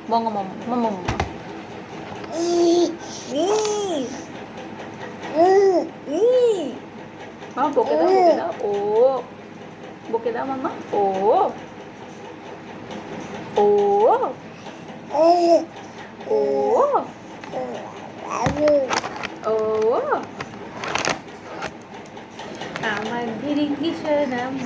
먹어 먹어 먹어 먹어. Mama bột cái đó ủa bột cái đó mama ủa ủa ủa ủa aman diringi senam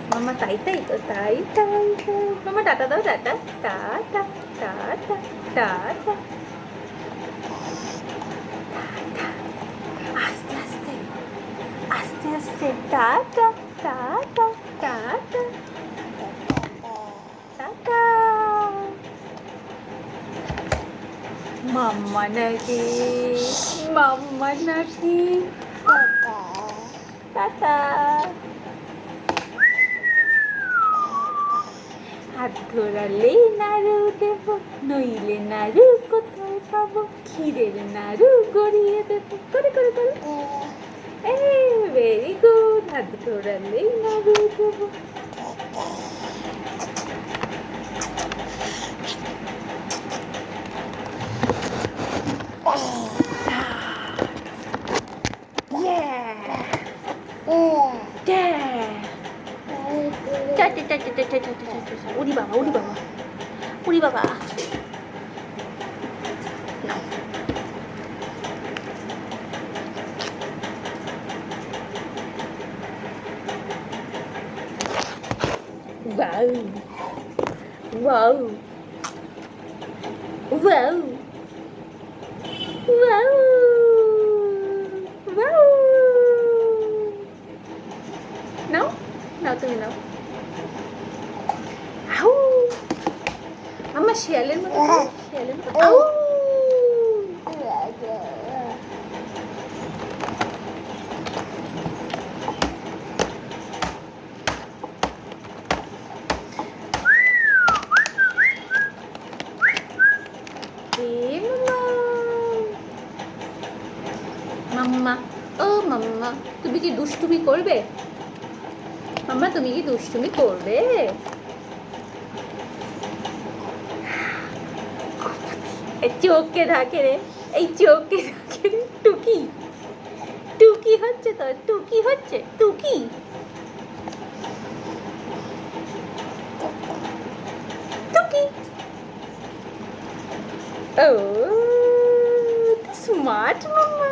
mama tay tay tay tay mama tata đó tata tata tata tata aste aste aste aste tata tata tata tata mama naki tata হাত ধরালে নাড়ু দেব নইলে নাড়ু কোথায় পাবো ক্ষীরের নাড়ু গড়িয়ে দেবো করে করে করে ভেরি গুড হাত ধরালে নাড়ু দেব 우리 봐봐 우리 봐봐 우리 봐봐 와우 와우 와우 와우 와우 nấu nào từ nấu Au. Mama share lên một cái. Share lên một cái. Au. মাম্মা ও মাম্মা তুমি কি দুষ্টুমি করবে মাম্মা তুমি কি দুষ্টুমি করবে চোখকে ঢাকে রে এই চোখকে ঢাকে রে টুকি টুকি হচ্ছে তো টুকি হচ্ছে টুকি টুকি ও স্মার্ট মাম্মা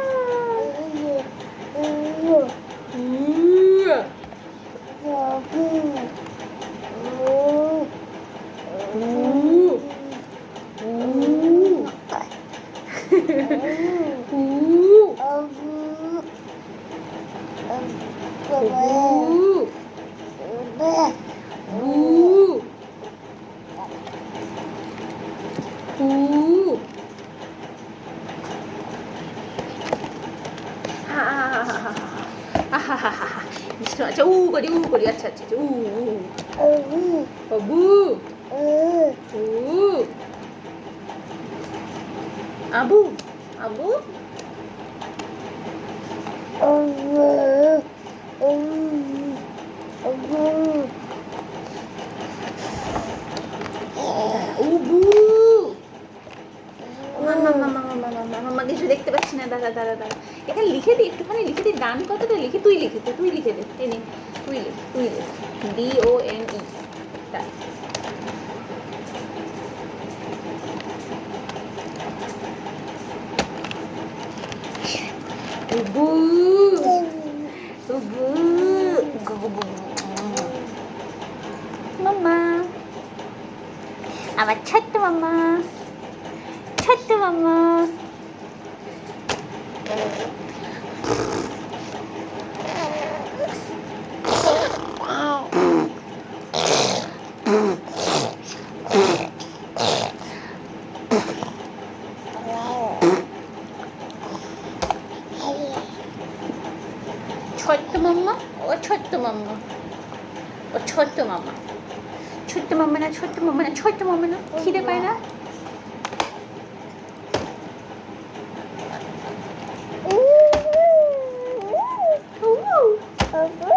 আচ্ছা উ করি আচ্ছা আচ্ছা উ বাবু আবু আবু মামা কিছু দেখতে পাচ্ছি না দাদা দাদা দাদা এখানে লিখে দিই একটুখানি লিখে দিই গান কতটা লিখে তুই লিখে দে এই নে তুই লেখ DONE উবু উবু মামা আমার ছোট্ট মামা ছোট্ট মাম্মা ও ছোট্ট মাম্মা ও ছোট্ট মাম্মা ছোট্ট মাম্মা না ছোট্ট মাম্মা না ছোট্ট মাম্মা না খিদে পায় না বাবা